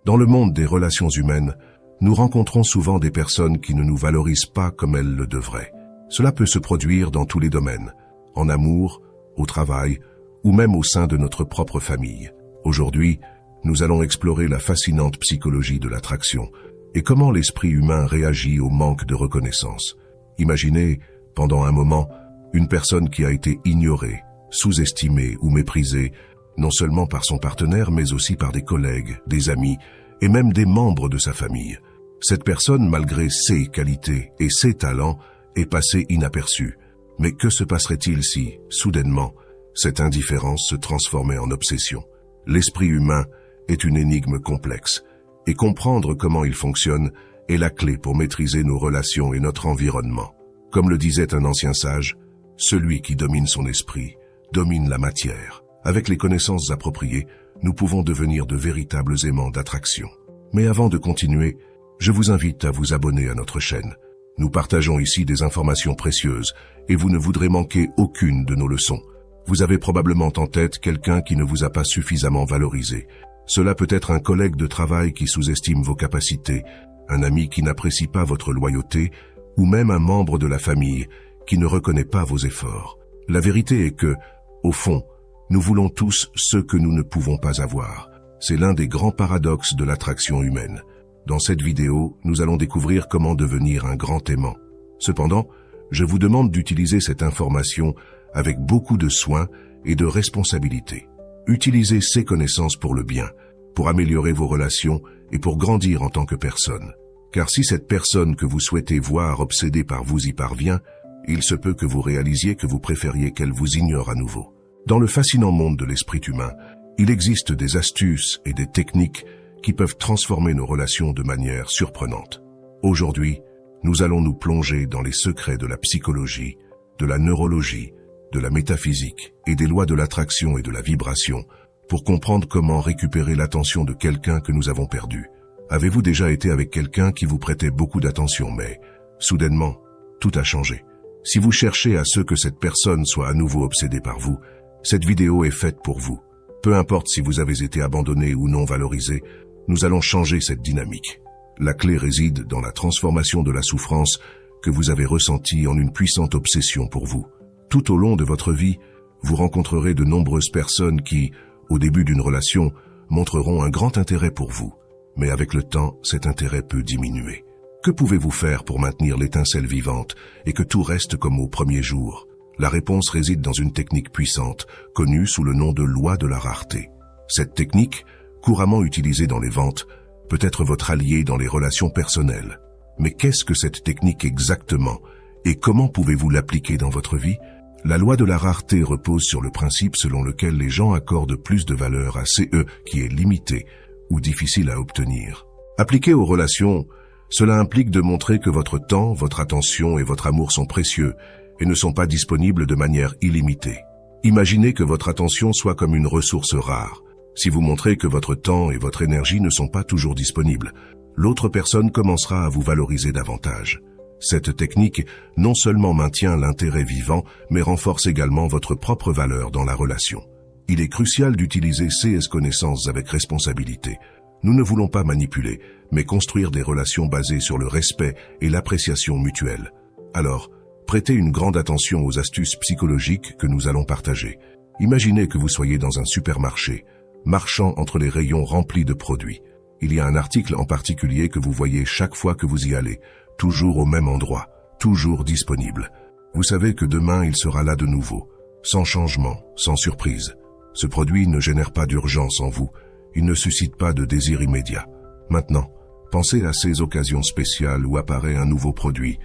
Dans le monde des relations humaines, nous rencontrons souvent des personnes qui ne nous valorisent pas comme elles le devraient. Cela peut se produire dans tous les domaines, en amour, au travail, ou même au sein de notre propre famille. Aujourd'hui, nous allons explorer la fascinante psychologie de l'attraction et comment l'esprit humain réagit au manque de reconnaissance. Imaginez, pendant un moment, une personne qui a été ignorée, sous-estimée ou méprisée, non seulement par son partenaire, mais aussi par des collègues, des amis et même des membres de sa famille. Cette personne, malgré ses qualités et ses talents, est passée inaperçue. Mais que se passerait-il si, soudainement, cette indifférence se transformait en obsession? L'esprit humain est une énigme complexe, et comprendre comment il fonctionne est la clé pour maîtriser nos relations et notre environnement. Comme le disait un ancien sage, « Celui qui domine son esprit domine la matière ». Avec les connaissances appropriées, nous pouvons devenir de véritables aimants d'attraction. Mais avant de continuer, je vous invite à vous abonner à notre chaîne. Nous partageons ici des informations précieuses et vous ne voudrez manquer aucune de nos leçons. Vous avez probablement en tête quelqu'un qui ne vous a pas suffisamment valorisé. Cela peut être un collègue de travail qui sous-estime vos capacités, un ami qui n'apprécie pas votre loyauté, ou même un membre de la famille qui ne reconnaît pas vos efforts. La vérité est que, au fond, nous voulons tous ce que nous ne pouvons pas avoir. C'est l'un des grands paradoxes de l'attraction humaine. Dans cette vidéo, nous allons découvrir comment devenir un grand aimant. Cependant, je vous demande d'utiliser cette information avec beaucoup de soin et de responsabilité. Utilisez ces connaissances pour le bien, pour améliorer vos relations et pour grandir en tant que personne. Car si cette personne que vous souhaitez voir obsédée par vous y parvient, il se peut que vous réalisiez que vous préfériez qu'elle vous ignore à nouveau. Dans le fascinant monde de l'esprit humain, il existe des astuces et des techniques qui peuvent transformer nos relations de manière surprenante. Aujourd'hui, nous allons nous plonger dans les secrets de la psychologie, de la neurologie, de la métaphysique et des lois de l'attraction et de la vibration pour comprendre comment récupérer l'attention de quelqu'un que nous avons perdu. Avez-vous déjà été avec quelqu'un qui vous prêtait beaucoup d'attention, mais soudainement, tout a changé? Si vous cherchez à ce que cette personne soit à nouveau obsédée par vous, cette vidéo est faite pour vous. Peu importe si vous avez été abandonné ou non valorisé, nous allons changer cette dynamique. La clé réside dans la transformation de la souffrance que vous avez ressentie en une puissante obsession pour vous. Tout au long de votre vie, vous rencontrerez de nombreuses personnes qui, au début d'une relation, montreront un grand intérêt pour vous. Mais avec le temps, cet intérêt peut diminuer. Que pouvez-vous faire pour maintenir l'étincelle vivante et que tout reste comme au premier jour? La réponse réside dans une technique puissante, connue sous le nom de loi de la rareté. Cette technique, couramment utilisée dans les ventes, peut être votre allié dans les relations personnelles. Mais qu'est-ce que cette technique exactement et comment pouvez-vous l'appliquer dans votre vie? La loi de la rareté repose sur le principe selon lequel les gens accordent plus de valeur à CE qui est limité ou difficile à obtenir. Appliqué aux relations, cela implique de montrer que votre temps, votre attention et votre amour sont précieux et ne sont pas disponibles de manière illimitée. Imaginez que votre attention soit comme une ressource rare. Si vous montrez que votre temps et votre énergie ne sont pas toujours disponibles, l'autre personne commencera à vous valoriser davantage. Cette technique non seulement maintient l'intérêt vivant, mais renforce également votre propre valeur dans la relation. Il est crucial d'utiliser ces connaissances avec responsabilité. Nous ne voulons pas manipuler, mais construire des relations basées sur le respect et l'appréciation mutuelle. Alors, prêtez une grande attention aux astuces psychologiques que nous allons partager. Imaginez que vous soyez dans un supermarché, marchant entre les rayons remplis de produits. Il y a un article en particulier que vous voyez chaque fois que vous y allez, toujours au même endroit, toujours disponible. Vous savez que demain il sera là de nouveau, sans changement, sans surprise. Ce produit ne génère pas d'urgence en vous, il ne suscite pas de désir immédiat. Maintenant, pensez à ces occasions spéciales où apparaît un nouveau produit,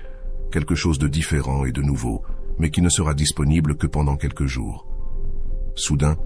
quelque chose de différent et de nouveau, mais qui ne sera disponible que pendant quelques jours. Soudain,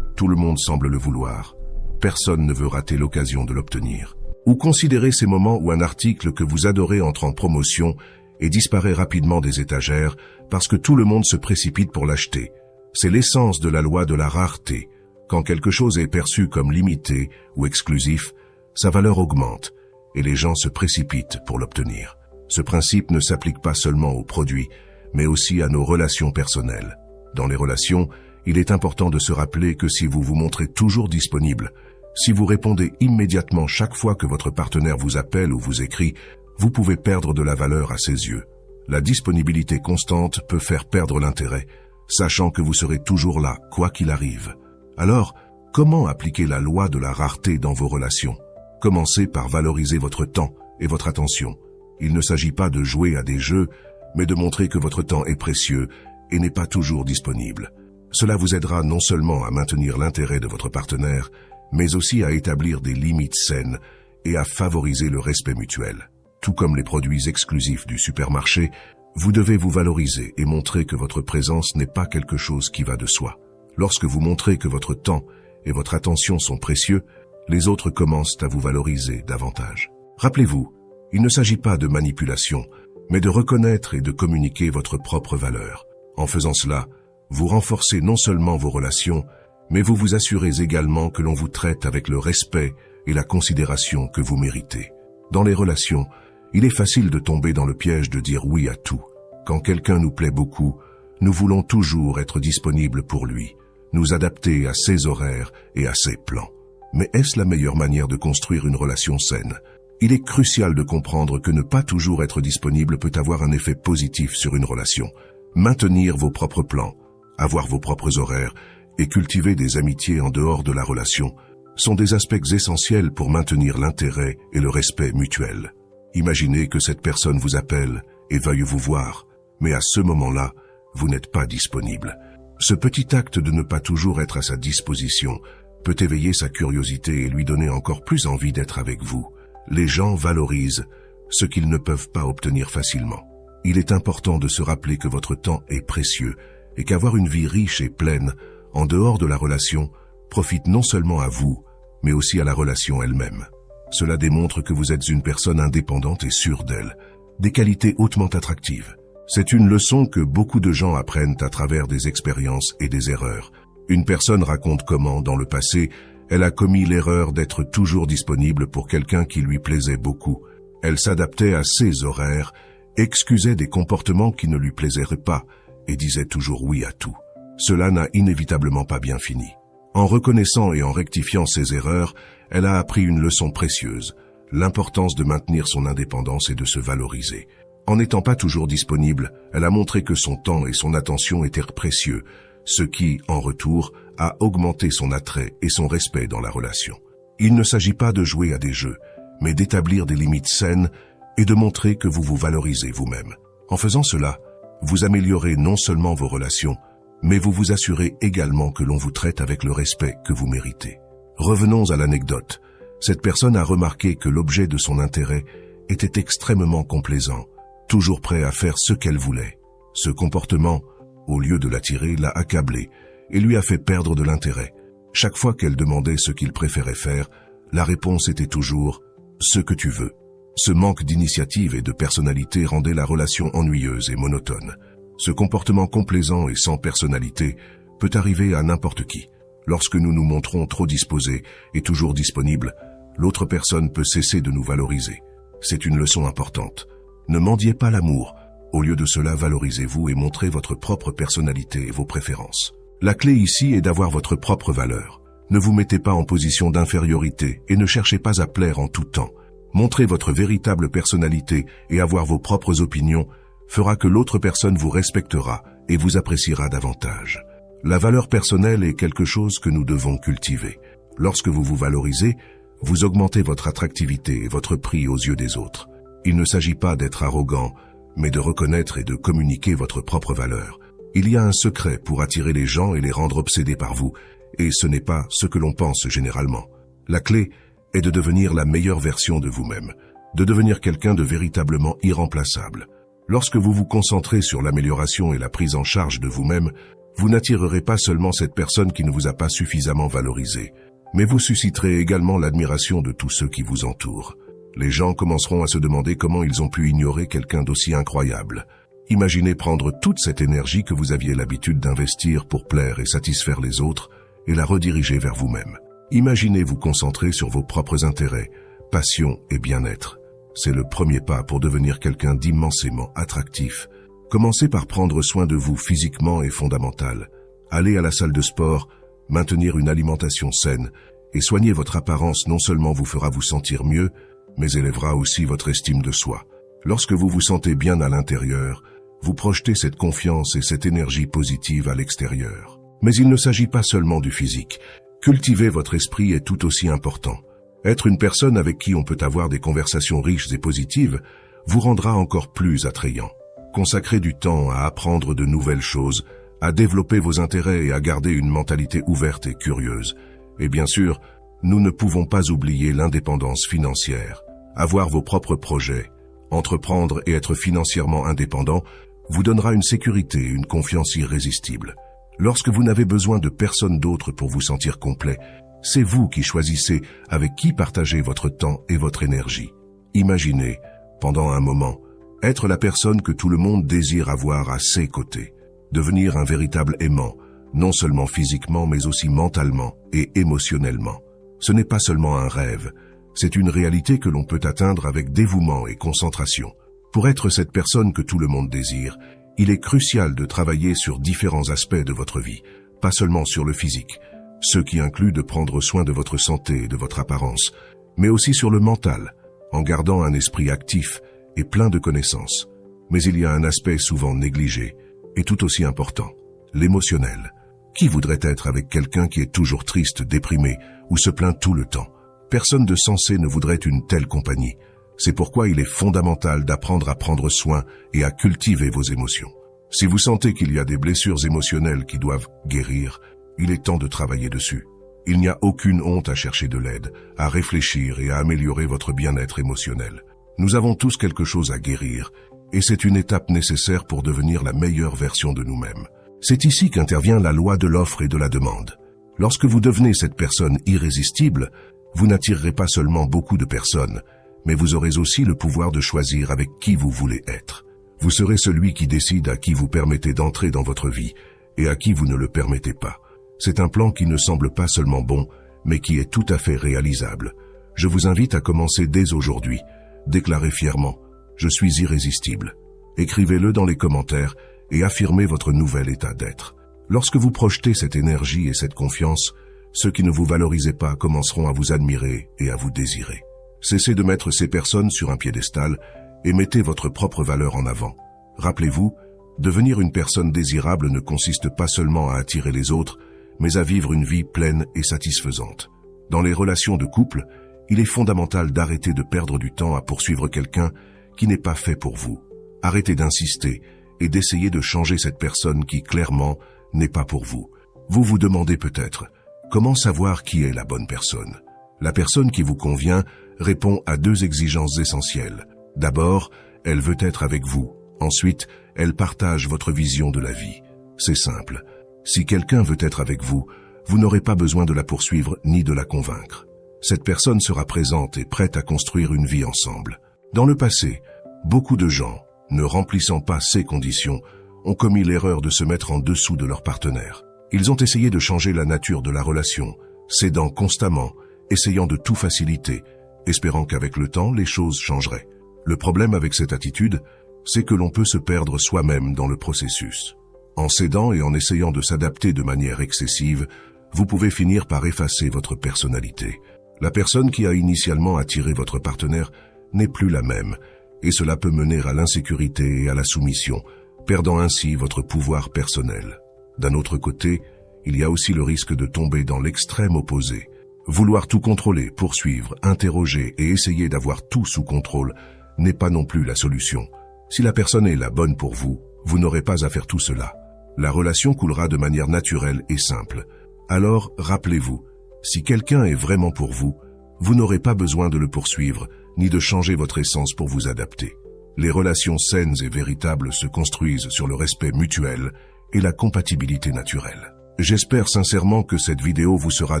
tout le monde semble le vouloir. Personne ne veut rater l'occasion de l'obtenir. Ou considérez ces moments où un article que vous adorez entre en promotion et disparaît rapidement des étagères parce que tout le monde se précipite pour l'acheter. C'est l'essence de la loi de la rareté. Quand quelque chose est perçu comme limité ou exclusif, sa valeur augmente et les gens se précipitent pour l'obtenir. Ce principe ne s'applique pas seulement aux produits, mais aussi à nos relations personnelles. Dans les relations, il est important de se rappeler que si vous vous montrez toujours disponible, Si vous répondez immédiatement chaque fois que votre partenaire vous appelle ou vous écrit, vous pouvez perdre de la valeur à ses yeux. La disponibilité constante peut faire perdre l'intérêt, sachant que vous serez toujours là, quoi qu'il arrive. Alors, comment appliquer la loi de la rareté dans vos relations? Commencez par valoriser votre temps et votre attention. Il ne s'agit pas de jouer à des jeux, mais de montrer que votre temps est précieux et n'est pas toujours disponible. Cela vous aidera non seulement à maintenir l'intérêt de votre partenaire, mais aussi à établir des limites saines et à favoriser le respect mutuel. Tout comme les produits exclusifs du supermarché, vous devez vous valoriser et montrer que votre présence n'est pas quelque chose qui va de soi. Lorsque vous montrez que votre temps et votre attention sont précieux, les autres commencent à vous valoriser davantage. Rappelez-vous, il ne s'agit pas de manipulation, mais de reconnaître et de communiquer votre propre valeur. En faisant cela, vous renforcez non seulement vos relations, mais vous vous assurez également que l'on vous traite avec le respect et la considération que vous méritez. Dans les relations, il est facile de tomber dans le piège de dire oui à tout. Quand quelqu'un nous plaît beaucoup, nous voulons toujours être disponibles pour lui, nous adapter à ses horaires et à ses plans. Mais est-ce la meilleure manière de construire une relation saine? Il est crucial de comprendre que ne pas toujours être disponible peut avoir un effet positif sur une relation. Maintenir vos propres plans, avoir vos propres horaires et cultiver des amitiés en dehors de la relation sont des aspects essentiels pour maintenir l'intérêt et le respect mutuel. Imaginez que cette personne vous appelle et veuille vous voir, mais à ce moment-là, vous n'êtes pas disponible. Ce petit acte de ne pas toujours être à sa disposition peut éveiller sa curiosité et lui donner encore plus envie d'être avec vous. Les gens valorisent ce qu'ils ne peuvent pas obtenir facilement. Il est important de se rappeler que votre temps est précieux et qu'avoir une vie riche et pleine, en dehors de la relation, profite non seulement à vous, mais aussi à la relation elle-même. Cela démontre que vous êtes une personne indépendante et sûre d'elle, des qualités hautement attractives. C'est une leçon que beaucoup de gens apprennent à travers des expériences et des erreurs. Une personne raconte comment, dans le passé, elle a commis l'erreur d'être toujours disponible pour quelqu'un qui lui plaisait beaucoup. Elle s'adaptait à ses horaires, excusait des comportements qui ne lui plaisaient pas et disait toujours oui à tout. Cela n'a inévitablement pas bien fini. En reconnaissant et en rectifiant ses erreurs, elle a appris une leçon précieuse, l'importance de maintenir son indépendance et de se valoriser. En n'étant pas toujours disponible, elle a montré que son temps et son attention étaient précieux, ce qui, en retour, a augmenté son attrait et son respect dans la relation. Il ne s'agit pas de jouer à des jeux, mais d'établir des limites saines et de montrer que vous vous valorisez vous-même. En faisant cela, vous améliorez non seulement vos relations, mais vous vous assurez également que l'on vous traite avec le respect que vous méritez. Revenons à l'anecdote. Cette personne a remarqué que l'objet de son intérêt était extrêmement complaisant, toujours prêt à faire ce qu'elle voulait. Ce comportement, au lieu de l'attirer, l'a accablé et lui a fait perdre de l'intérêt. Chaque fois qu'elle demandait ce qu'il préférait faire, la réponse était toujours « ce que tu veux ». Ce manque d'initiative et de personnalité rendait la relation ennuyeuse et monotone. Ce comportement complaisant et sans personnalité peut arriver à n'importe qui. Lorsque nous nous montrons trop disposés et toujours disponibles, l'autre personne peut cesser de nous valoriser. C'est une leçon importante. Ne mendiez pas l'amour. Au lieu de cela, valorisez-vous et montrez votre propre personnalité et vos préférences. La clé ici est d'avoir votre propre valeur. Ne vous mettez pas en position d'infériorité et ne cherchez pas à plaire en tout temps. Montrer votre véritable personnalité et avoir vos propres opinions fera que l'autre personne vous respectera et vous appréciera davantage. La valeur personnelle est quelque chose que nous devons cultiver. Lorsque vous vous valorisez, vous augmentez votre attractivité et votre prix aux yeux des autres. Il ne s'agit pas d'être arrogant, mais de reconnaître et de communiquer votre propre valeur. Il y a un secret pour attirer les gens et les rendre obsédés par vous, et ce n'est pas ce que l'on pense généralement. La clé est de devenir la meilleure version de vous-même, de devenir quelqu'un de véritablement irremplaçable. Lorsque vous vous concentrez sur l'amélioration et la prise en charge de vous-même, vous n'attirerez pas seulement cette personne qui ne vous a pas suffisamment valorisé, mais vous susciterez également l'admiration de tous ceux qui vous entourent. Les gens commenceront à se demander comment ils ont pu ignorer quelqu'un d'aussi incroyable. Imaginez prendre toute cette énergie que vous aviez l'habitude d'investir pour plaire et satisfaire les autres et la rediriger vers vous-même. Imaginez vous concentrer sur vos propres intérêts, passions et bien-être. C'est le premier pas pour devenir quelqu'un d'immensément attractif. Commencez par prendre soin de vous physiquement et fondamental. Allez à la salle de sport, maintenir une alimentation saine Et soigner votre apparence non seulement vous fera vous sentir mieux, mais élèvera aussi votre estime de soi. Lorsque vous vous sentez bien à l'intérieur, vous projetez cette confiance et cette énergie positive à l'extérieur. Mais il ne s'agit pas seulement du physique. Cultiver votre esprit est tout aussi important. Être une personne avec qui on peut avoir des conversations riches et positives vous rendra encore plus attrayant. Consacrez du temps à apprendre de nouvelles choses, à développer vos intérêts et à garder une mentalité ouverte et curieuse. Et bien sûr, nous ne pouvons pas oublier l'indépendance financière. Avoir vos propres projets, entreprendre et être financièrement indépendant vous donnera une sécurité et une confiance irrésistible. Lorsque vous n'avez besoin de personne d'autre pour vous sentir complet, c'est vous qui choisissez avec qui partager votre temps et votre énergie. Imaginez, pendant un moment, être la personne que tout le monde désire avoir à ses côtés. Devenir un véritable aimant, non seulement physiquement mais aussi mentalement et émotionnellement. Ce n'est pas seulement un rêve, c'est une réalité que l'on peut atteindre avec dévouement et concentration. Pour être cette personne que tout le monde désire, il est crucial de travailler sur différents aspects de votre vie, pas seulement sur le physique, ce qui inclut de prendre soin de votre santé et de votre apparence, mais aussi sur le mental, en gardant un esprit actif et plein de connaissances. Mais il y a un aspect souvent négligé, et tout aussi important, l'émotionnel. Qui voudrait être avec quelqu'un qui est toujours triste, déprimé ou se plaint tout le temps? Personne de sensé ne voudrait une telle compagnie. C'est pourquoi il est fondamental d'apprendre à prendre soin et à cultiver vos émotions. Si vous sentez qu'il y a des blessures émotionnelles qui doivent guérir, il est temps de travailler dessus. Il n'y a aucune honte à chercher de l'aide, à réfléchir et à améliorer votre bien-être émotionnel. Nous avons tous quelque chose à guérir, et c'est une étape nécessaire pour devenir la meilleure version de nous-mêmes. C'est ici qu'intervient la loi de l'offre et de la demande. Lorsque vous devenez cette personne irrésistible, vous n'attirerez pas seulement beaucoup de personnes, mais vous aurez aussi le pouvoir de choisir avec qui vous voulez être. Vous serez celui qui décide à qui vous permettez d'entrer dans votre vie et à qui vous ne le permettez pas. C'est un plan qui ne semble pas seulement bon, mais qui est tout à fait réalisable. Je vous invite à commencer dès aujourd'hui. Déclarez fièrement « Je suis irrésistible ». Écrivez-le dans les commentaires et affirmez votre nouvel état d'être. Lorsque vous projetez cette énergie et cette confiance, ceux qui ne vous valorisaient pas commenceront à vous admirer et à vous désirer. Cessez de mettre ces personnes sur un piédestal et mettez votre propre valeur en avant. Rappelez-vous, devenir une personne désirable ne consiste pas seulement à attirer les autres, mais à vivre une vie pleine et satisfaisante. Dans les relations de couple, il est fondamental d'arrêter de perdre du temps à poursuivre quelqu'un qui n'est pas fait pour vous. Arrêtez d'insister et d'essayer de changer cette personne qui, clairement, n'est pas pour vous. Vous vous demandez peut-être, comment savoir qui est la bonne personne? La personne qui vous convient répond à deux exigences essentielles. D'abord, elle veut être avec vous. Ensuite, elle partage votre vision de la vie. C'est simple. Si quelqu'un veut être avec vous, vous n'aurez pas besoin de la poursuivre ni de la convaincre. Cette personne sera présente et prête à construire une vie ensemble. Dans le passé, beaucoup de gens, ne remplissant pas ces conditions, ont commis l'erreur de se mettre en dessous de leur partenaire. Ils ont essayé de changer la nature de la relation, cédant constamment, essayant de tout faciliter, espérant qu'avec le temps, les choses changeraient. Le problème avec cette attitude, c'est que l'on peut se perdre soi-même dans le processus. En cédant et en essayant de s'adapter de manière excessive, vous pouvez finir par effacer votre personnalité. La personne qui a initialement attiré votre partenaire n'est plus la même, et cela peut mener à l'insécurité et à la soumission, perdant ainsi votre pouvoir personnel. D'un autre côté, il y a aussi le risque de tomber dans l'extrême opposé. Vouloir tout contrôler, poursuivre, interroger et essayer d'avoir tout sous contrôle n'est pas non plus la solution. Si la personne est la bonne pour vous, vous n'aurez pas à faire tout cela. La relation coulera de manière naturelle et simple. Alors, rappelez-vous, si quelqu'un est vraiment pour vous, vous n'aurez pas besoin de le poursuivre, ni de changer votre essence pour vous adapter. Les relations saines et véritables se construisent sur le respect mutuel et la compatibilité naturelle. J'espère sincèrement que cette vidéo vous sera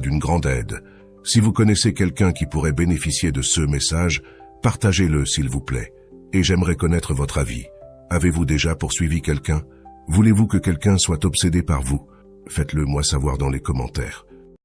d'une grande aide. Si vous connaissez quelqu'un qui pourrait bénéficier de ce message, partagez-le s'il vous plaît. Et j'aimerais connaître votre avis. Avez-vous déjà poursuivi quelqu'un? Voulez-vous que quelqu'un soit obsédé par vous? Faites-le moi savoir dans les commentaires.